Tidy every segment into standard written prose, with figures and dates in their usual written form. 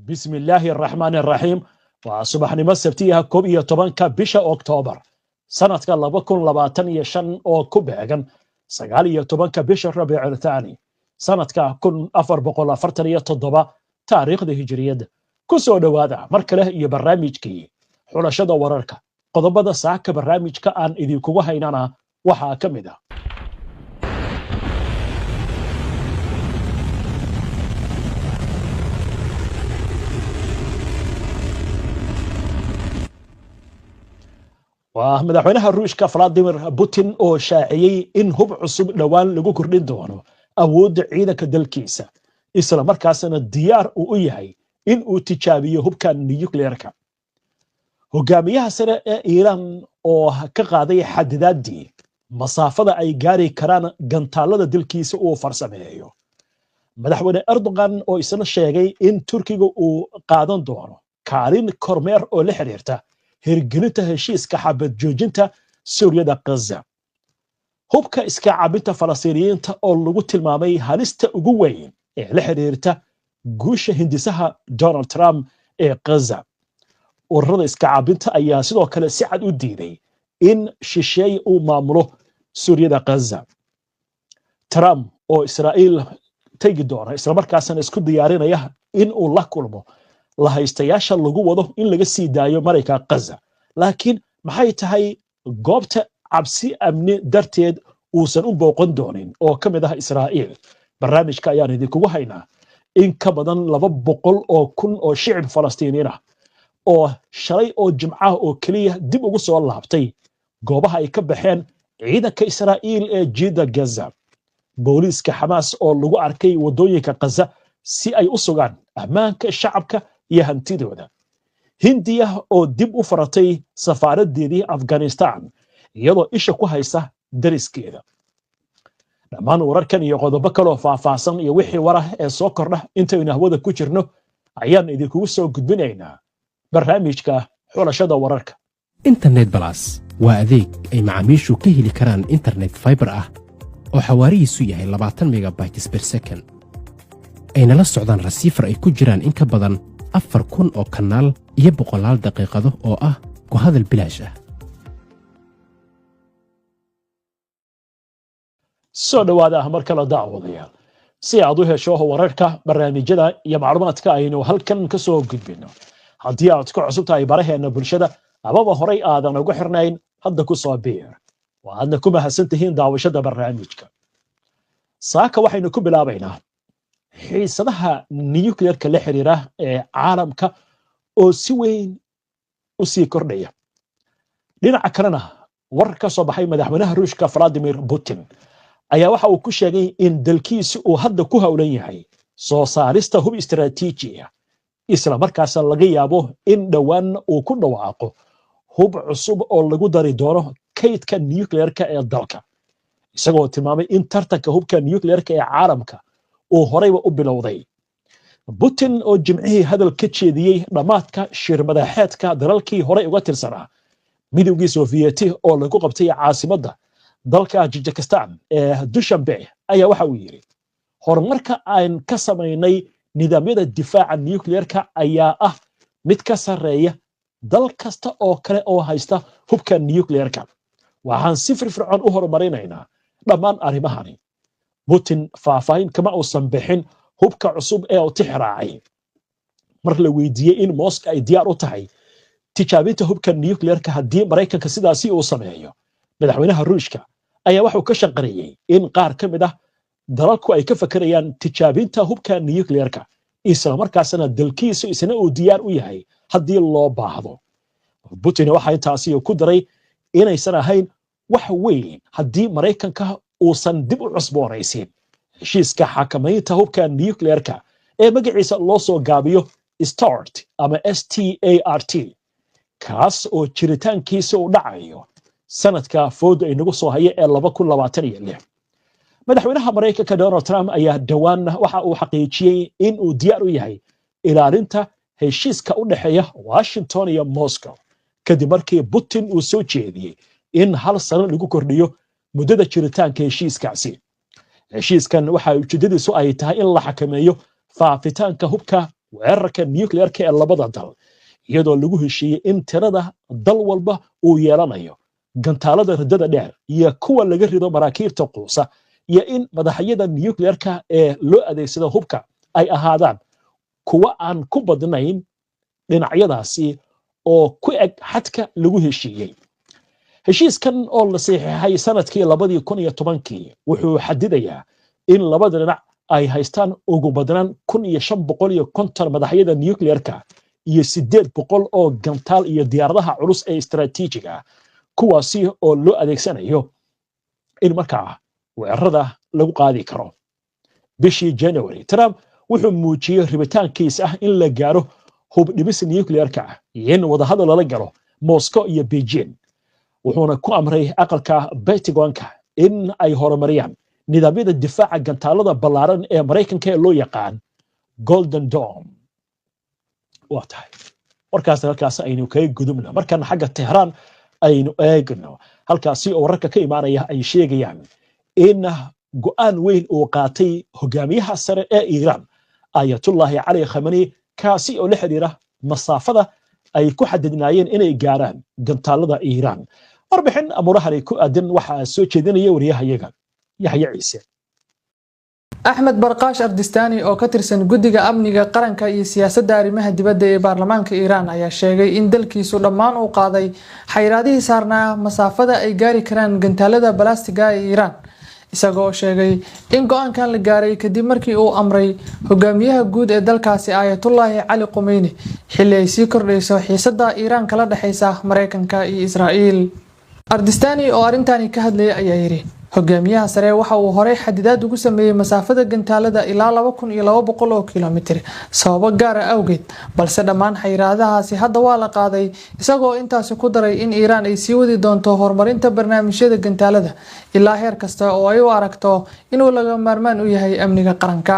بسم الله الرحمن الرحيم وصباح نما سبتيها كوب iyo tobanka bisha Oktoobar sanadka 2025 oo ku beegan 19 bisha Rabiicul Thani sanadka 1447 taariikhda hijriyada ku soo dhawaada mar kale iyo barnaamijkii xulashada wararka qodobada saaka barnaamijka aan idinku haynana waxa kamid ah madaxweynaha Ruushka Vladimir Putin oo shaaciyay in hub cusub dhawaan lagu kordhin doono awoodda ciidanka dalkiisa isla markaasna diyaar u yahay in uu tijaabiyo hubka nuclearka hogaamiyaha sare ee Iran oo ka qaaday xadidaadii masaafada ay gaari karaan gantaalada dalkiisa oo farsameeyo madaxweyne Erdogan oo isna sheegay in Turkiga uu qaadan doono kaalin kormeer oo la xiriirta hirgelinta heshiiska xabad joojinta Suuriyada Gaza hubka iska cabinta Falastiiniyiinta oo lagu tilmaamay halista ugu weyn ee la xiriirta guusha hindisaha Donald Trump ee Gaza ururada iska cabinta ayaa sidoo kale si cad u diiday in shisheeye uu maamulo Suuriyada Gaza Trump oo Israa'iil tagi doona isla markaasna isku diyaarinaya in uu la kulmo la haystayaasha lagu wado in laga sii daayo marayka Gaza laakiin maxay tahay goobta cabsi amni darteed uusan u booqan doonin oo kamid ah Israa'iil barnaamijka ayaan idinku haynaa in ka badan 200 oo kun oo shicib Falastiiniin ah oo shalay oo Jimcaha oo kaliya dib ugu soo laabtay goobaha ay ka baxeen ciidanka Israa'iil ee jiida Gaza booliiska Hamas oo lagu arkay wadooyinka Gaza si ay u sugaan ammaanka shacabka iyo hantidooda Hindiya oo dib u faratay safaaradeedii Afghanistan iyadoo isha ku haysa dariskeeda dhammaan wararkan iyo qodobo kale oo faahfaahsan iyo wixii warah ee soo kordha intaynu hawada ku jirno ayaan idinku soo gudbinaynaa barnaamijka xulashada wararka internet plus waa adeeg ay macaamiishu ka heli karaan internet fiber ah oo xawaarihiisu yahay 20 megabytes per second ayna la socdaan rasiifar ay ku jiraan in ka badan 4,000 oo kanaal iyo 100 daqiiqado oo ah ku hadal bilaash ah soo dhawaada mar kale daawadayaal si aad u hesho wararka barnaamijyada iyo macluumaadka aynu halkan ka soo gudbino haddii aad ku cusub tahay baraheena bulshada amaba horay aadan ugu xirnayn hadda ku soo biir waadna ku mahadsantihiin daawashada barnaamijka saaka waxaynu ku bilaabaynaa xiisadaha nuclearka la xiriira ee caalamka oo si weyn u sii kordhaya dhinaca kalena war ka soo baxay madaxweynaha Ruushka Vladimir Putin ayaa waxa uu ku sheegay in dalkiisu uu hadda ku hawlan yahay soo saarista hub istiraatiiji ah isla markaas laga yaabo in dhawaan uu ku dhawaaqo hub cusub oo lagu dari doono kaydka nuclearka ee dalka isagoo tilmaamay in tartanka hubka nuclearka ee caalamka oo horeyba u bilowday Putin oo jimcihii hadal ka jeediyay dhamaadka shirmadaxeedka dalalkii horey uga tirsanaa midowgii Soviyeeti oo lagu qabtay caasimadda dalka Tajikistan ee Dushanbe ayaa waxa uu yiri horumarka aan ka sameynay nidaamyada difaaca nuclearka ayaa ah mid ka sareeya dal kasta oo kale oo haysta hubka nuclearka waxaan si firfircoon u horumarinaynaa dhammaan arrimahani Putin faahfaahin kama uusan bixin hubka cusub ee uu tixraacay mar la weydiiyay in Moscow ay diyaar u tahay tijaabinta hubka nuclearka haddii Mareykanka sidaasi uu sameeyo madaxweynaha Ruushka ayaa waxa uu ka shaqeeyay in qaar ka mid ah dalalku ay ka fakarayaan tijaabinta hubka nuclearka isla markaasna dalkiisu isna uu diyaar u yahay haddii loo baahdo Putin waxa intaasi ku daray inaysan ahayn wax weyn haddii Mareykanka uusan dib u cusboonaysiin heshiiska xakamaynta hubka nuclearka ee magaciisa loo soo gaabiyo START ama START kaas oo jiritaankiisa u dhacayo sanadka fooda inagu soo haya ee 2026 madaxweynaha Mareykanka Donald Trump ayaa dhawaan waxa uu xaqiijiyay in uu diyaar u yahay ilaalinta heshiiska u dhaxeeya Washington iyo Moscow kadib markii Putin uu soo jeediyay in hal sano lagu kordhiyo muddada jiritaanka heshiiskaasi heshiiskan waxa ujeedadiisu ay tahay in la xakameeyo faafitaanka hubka weerarka nuclearka ee labada dal iyadoo lagu heshiiyey in tirada dal walba uu yeelanayo gantaalada riddada dheer iyo kuwa laga rido maraakiibta quusa iyo in madaxyada nuclearka ee loo adeegsado hubka ay ahaadaan kuwa aan ku badnayn dhinacyadaasi oo ku eg xadka lagu heshiiyey heshiiskan oo la saxiixay sanadkii 2010 wuxuu xadidayaa in labada dhinac ay haystaan ugu badnaan 1550 madaxyada nuclearka iyo 800 oo gantaal iyo diyaaradaha culus ee istaraatiijiga kuwaasi oo loo adeegsanayo in markaa weerarada lagu qaadi karo bishii January Trump wuxuu muujiyay rabitaankiisa ah in la gaaro hub dhibis nuclearka in wadahadal lala galo Moscow iyo Beijing wuxuuna ku amray aqalka Pentagonka in ay horumariyaan nidaamyada difaaca gantaalada ballaaran ee Mareykanka ee loo yaqaan Golden Dome waqtahay halkaas aynu kaga gudubno markan xagga Tehran aynu eegno halkaasi oo wararka ka imaanaya ay sheegayaan in go'aan weyn uu qaatay hogaamiyaha sare ee Iran Ayatollah Ali Khamenei kaasi oo la xiriira masaafada ay ku xadidnaayeen inay gaaraan gantaalada Iran warbixin amurahan ku aadan waxa soo jeedinaya wariyahayaga Yahya Ciise Ahmed Barqash Ardistani oo ka tirsan guddiga amniga qaranka iyo siyaasadda arrimaha dibadda ee baarlamaanka Iran ayaa sheegay in dalkiisu dhammaan uu qaaday xayiraadihii saarnaa masaafada ay gaari karaan gantaalada balastiga ee Iran isagoo sheegay in go'aankan la gaaray kadib markii uu amray hogaamiyaha guud ee dalkaasi Ayatollah Ali Khamenei xilli ay sii kordhayso xiisadda Iran kala dhaxaysa Mareykanka iyo Israa'iil Ardistani oo arintani ka hadlayay ayaa yiri hogaamiyaha sare waxa uu horey xadidaad ugu sameeyay masaafada gantaalada ilaa 2200 oo kiiloomitir sababo gaar ah awgeed balse dhammaan xayiraadahaasi hadda waa la qaaday isagoo intaas ku daray in Iran ay sii wadi doonto horumarinta barnaamijyada gantaalada ilaa heer kasta oo ay u aragto inuu laga maarmaan u yahay amniga qaranka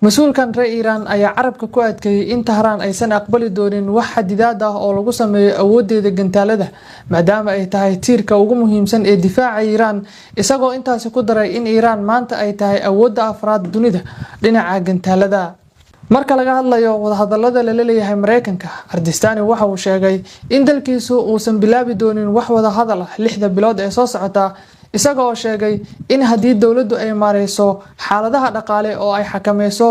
مسؤولkan reer Iran ayaa carabka ku adkeeyay in Tehran aysan aqbali doonin wax xadidaad ah oo lagu sameeyo awoodeeda gantaalada maadaama ay tahay tiirka ugu muhiimsan ee difaaca Iran isagoo intaas ku daray in Iran maanta ay tahay awoodda afraad dunida dhinaca gantaalada marka laga hadlayo wadahadalada la leeyahay Mareykanka Ardistani waxa uu sheegay in dalkiisu uusan bilaabi doonin wax wada hadal ah 6 bilood ee soo socota isagoo sheegay in haddii dawladdu ay maareyso xaaladaha dhaqaale oo ay xakamayso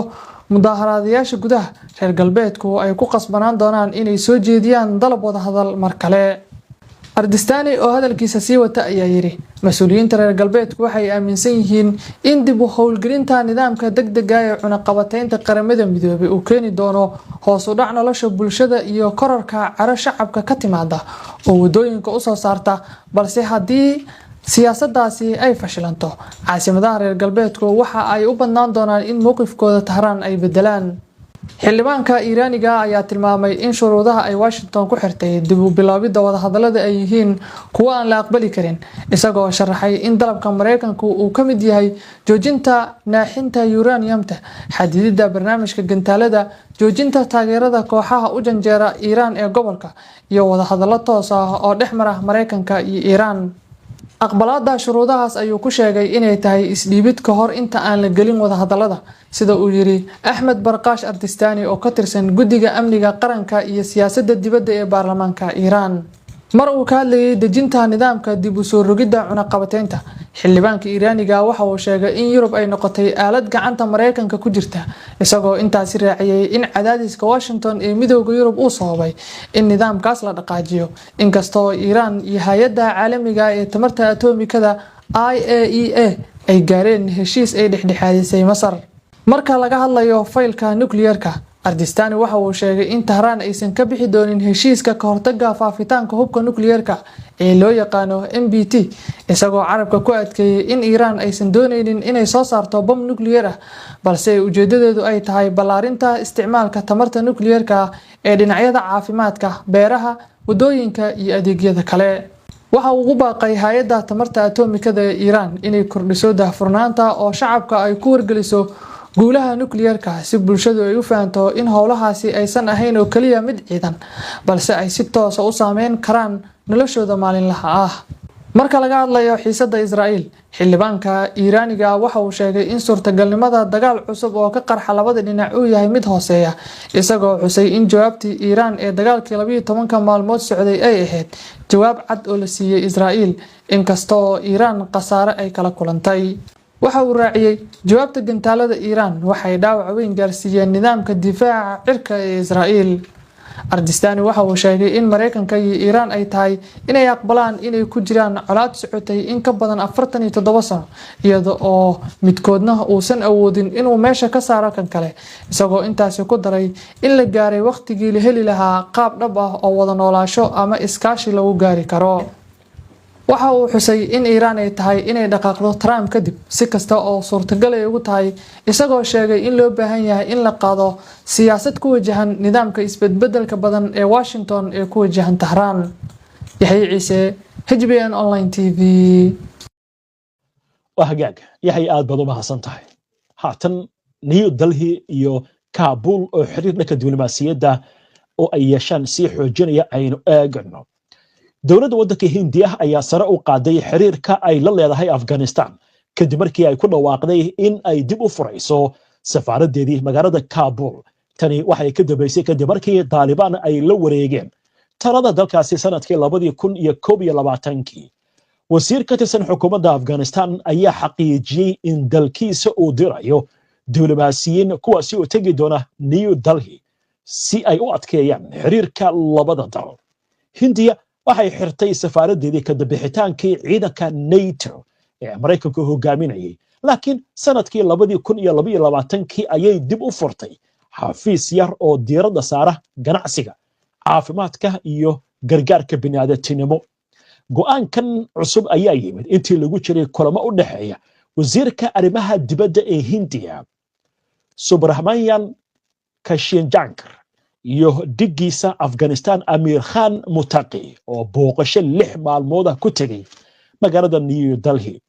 mudaharaadayaasha gudaha reer galbeedku ay ku qasbanaan doonaan inay soo jeediyaan dalab wada hadal mar kale Ardistani oo hadalkiisa sii wata ayaa yiri mas'uuliyiinta reer galbeedku waxay aaminsan yihiin in dib u howlgelinta nidaamka degdega ah ee cunaqabataynta qaramada midoobay uu keeni doono hoos u dhac nolosha bulshada iyo kororka caro shacabka ka timaada oo wadooyinka u soo saarta balse haddii siyaasaddaasi ay fashilanto caasimadaha reer galbeedku waxa ay u badnaan doonaan in mowqifkooda Tehran ay bedelaan xildhibaanka Iiraaniga ayaa tilmaamay in shuruudaha ay Washington ku xirtay dib u bilaabida wada hadallada ay yihiin kuwa aan la aqbali karin isagoo sharaxay in dalabka Mareykanku uu ka mid yahay joojinta naaxinta uraniumta xadidida barnaamijka gantaalada joojinta taageerada kooxaha u janjeera Iran ee gobolka iyo wada hadallo toos ah oo dhexmara Mareykanka iyo Iran aqbalaada shuruudahaas ayuu ku sheegay inay tahay isdhiibid ka hor inta aan la gelin wada hadallada sida uu yiri Ahmed Barqash Ardistani oo ka tirsan guddiga amniga qaranka iyo siyaasadda dibadda ee baarlamaanka Iran mar uu ka hadlayay dejinta nidaamka dib u soo rogidda cunaqabataynta xildhibaanka Iiraaniga waxa uu sheegay in Yurub ay noqotay aalad gacanta Mareykanka ku jirta isagoo intaasi raaciyay in cadaadiska Washington ee midowga Yurub uu sababay in nidaamkaas la dhaqaajiyo inkastoo Iran iyo hay'adda caalamiga ee tamarta atomikada IAEA ay gaareen heshiis ay dhexdhexaadisay Masar marka laga hadlayo faylka nuclearka Ardistani waxa uu sheegay in Tehran aysan ka bixi doonin heshiiska ka hortagga faafitaanka hubka nuclearka ee loo yaqaano NPT isagoo carabka ku adkeeyay in Iran aysan doonaynin inay soo saarto bom nuclear ah balse ujeedadeedu ay tahay ballaarinta isticmaalka tamarta nuclearka ee dhinacyada caafimaadka beeraha wadooyinka iyo adeegyada kale waxa uu ugu baaqay hay'adda tamarta atomikada ee Iran inay kordhiso daahfurnaanta oo shacabka ay ku wargeliso guulaha nuclearka si bulshadu ay u fahanto in howlahaasi aysan ahayn oo kaliya mid ciidan balse ay si toos ah u saameyn karaan noloshooda maalinlaha ah marka laga hadlayo xiisadda Israa'iil xildhibaanka Iiraaniga waxa uu sheegay in suurtagalnimada dagaal cusub oo ka qarxa labada dhinac uu yahay mid hooseeya isagoo xusay in jawaabtii Iiraan ee dagaalkii 12 maalmood socday ay ahayd jawaab cad oo la siiyay Israa'iil inkastoo Iiraan qasaare ay kala kulantay waxa uu raaciyay jawaabta gantaalada Iiraan waxay dhaawac weyn gaarsiiyeen nidaamka difaaca cirka ee Israa'iil Ardistani waxa uu sheegay in Mareykanka iyo Iiraan ay tahay inay aqbalaan inay ku jiraan colaad socotay in ka badan 47 sano iyadoo oo midkoodna uusan awoodin inuu meesha ka saaro kan kale isagoo intaas ku daray in la gaaray waqtigii la heli lahaa qaab dhab ah oo wada noolaansho ama iskaashi lagu gaari karo waxa uu xusay in Iiraan ay tahay inay dhaqaaqdo Trump kadib si kasta oo suurtagal ay ugu tahay isagoo sheegay in loo baahan yahay in la qaado siyaasad ku wajahan nidaamka isbedbedelka badan ee Washington ee ku wajahan Tehran Yaxya Ciise HBN Online TV وهجاج يحيى آد بدو ما حسنتها هاتن نيو دلهي iyo Kabul oo xiriir dhanka diblomaasiyadda oo ay yeeshaan si xoojinaya aynu eegno dowladda waddanka Hindiya ayaa sare u qaaday xiriirka ay la leedahay Afghanistan kadib markii ay ku dhawaaqday in ay dib u furayso safaaradeedii magaalada Kabul tani waxay ka dambeysay kadib markii Taliban ay la wareegeen talada dalkaasi sanadkii 2021 wasiir ka tirsan xukuumadda Afghanistan ayaa xaqiijiyay in dalkiisa uu dirayo diblomaasiyiin kuwaasi oo tagi doona New Delhi si ay u adkeeyaan xiriirka labada dal Hindiya waxay xirtay safaaradeedii ka dambixitaankii ciidanka NATO ee Mareykanku hogaaminayay laakiin sanadkii 2022 ayay dib u furtay xafiis yar oo diiradda saara ganacsiga caafimaadka iyo gargaarka bini'aadantinimo go'aankan cusub ayaa yimid intii lagu jiray kulamo u dhaxeeya wasiirka arrimaha dibadda ee Hindiya Subrahmanyam Kashinjankar iyo digiisa Afghanistan Amir Khan Muttaqi oo booqasho 6 maalmood ku tagay magaalada New Delhi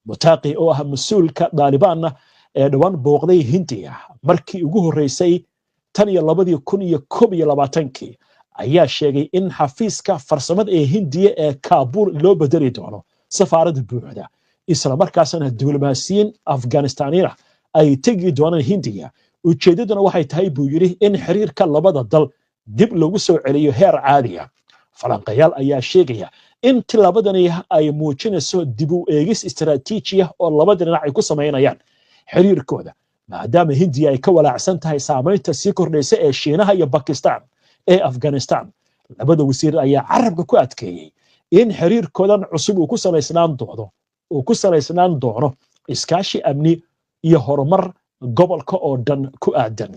Muttaqi oo ah mas'uulka Taliban ee dhawaan booqday Hindiya markii ugu horeysay tan iyo 2021 ayaa sheegay in xafiiska farsamada ee Hindiya ee Kabul loo bedeli doono safaarada buuxda isla markaasna diblomaasiyiin Afghanistan ay tagi doonaan Hindiya ujeedaduna waxay tahay buu yiri in xiriirka labada dal dib lagu soo celiyo heer caadi ah falanqayaal ayaa sheegaya in tilabadani ay muujinayso dib u eegis istiraatiiji ah oo labada dhinac ay ku sameynayaan xiriirkooda maadaama Hindiya ay ka walaacsan tahay saameynta sii kordhaysa ee Shiinaha iyo Pakistan ee Afghanistan labada wasiir ayaa carabka ku adkeeyay in xiriirkoodan cusub uu ku saleysnaan doono iskaashi amni iyo horumar gobolka oo dhan ku aadan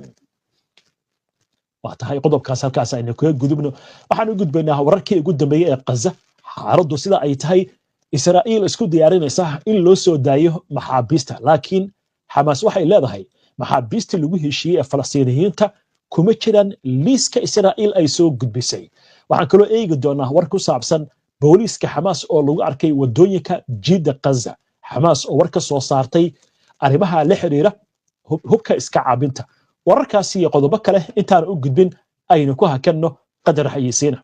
tahay qodobkaas halkaas aynu kaga gudubno waxaan u gudbaynaa wararkii ugu dambeeyay ee Gaza xaaladdu sida ay tahay Israa'iil isku diyaarinaysa in loo soo daayo maxaabiista laakiin Hamas waxay leedahay maxaabiista lagu heshiiyay Falastiiniyiinta kuma jiraan liiska Israa'iil ay soo gudbisay waxaan kaloo eegi doonaa war ku saabsan booliiska Hamas oo lagu arkay wadooyinka Jidda Gaza Hamas oo war ka soo saartay arrimaha la xiriira hubka iska caabinta wararkaasi iyo qodobo kale intaan u gudbin aynu ku hakanno qadar xayisiina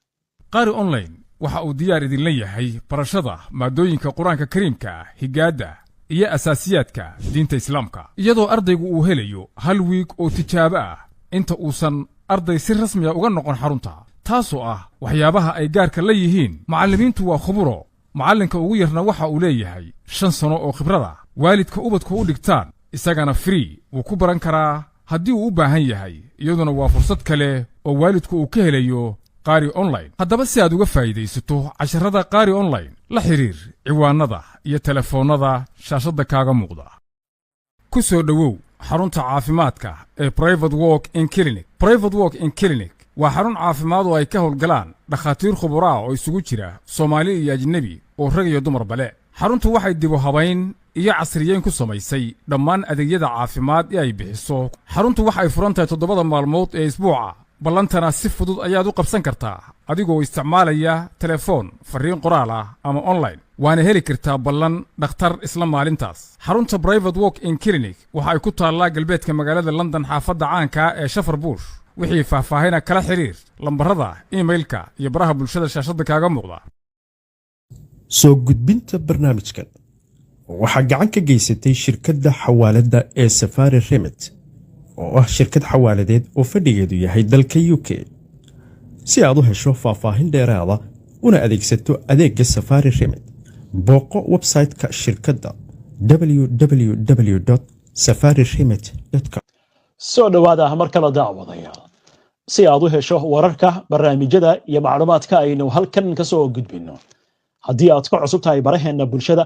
qari online waxa uu diyaar idin leeyahay barashada maadooyinka quraanka kariimka higaada iyo asaasiyaadka diinta islaamka iyadoo ardaygu uu helayo hal week oo tijaabo ah inta uusan arday si rasmi ah uga noqon xarunta taasoo ah waxyaabaha ay gaarka la yihiin macallimiintu waa khuburo macallinka ugu yarna waxa uu leeyahay 5 sano oo khibrada waalidka ubadku u dhigtaan isagana free wuu ku baran karaa haddii uu u baahan yahay iyaduna waa fursad kale oo waalidku uu ka helayo qari online haddaba si aad uga faa'iidaysato casharada qari online la xiriir ciwaanada iyo telefoonada shaashada kaaga muuqda ku soo dhawow xarunta caafimaadka ee Private Walk in Clinic Private Walk in Clinic waa xarun caafimaad oo ay ka howlgalaan dhakhaatiir khubaro ah oo isugu jira Soomaali iyo ajnabi oo rag iyo dumar bale xaruntu waxay dib u habayn iyo casriyeyn ku samaysay dhammaan adeegyada caafimaad ee ay bixiso xaruntu waxay furan tahay 7 maalmood ee isbuuca ballantana si fudud ayaad u qabsan kartaa adigoo isticmaalaya telefoon fariin qoraal ah ama online waana heli kartaa ballan dhakhtar isla maalintaas xarunta Private Walk in Clinic waxa ay ku taallaa galbeedka magaalada London xaafadda caanka ee Shafar Bush wixii faahfaahina kala xiriir lambarada emailka iyo baraha bulshada shaashada kaaga muuqda soo gudbinta barnaamijkan waxaa gacan ka geysatay shirkadda xawaaladda ee Safari Remit oo ah shirkad xawaaladeed oo fadhigeedu yahay dalka UK. si aad u hesho faahfaahin dheeraada una adeegsato adeegga Safari Remit, booqo website-ka shirkadda www.safariremit.com. soo dhawaada mar kale daawadayaal si aad u hesho wararka barnaamijyada iyo macluumaadka aynu halkan ka soo gudbino haddii aad ku cusub tahay baraheena bulshada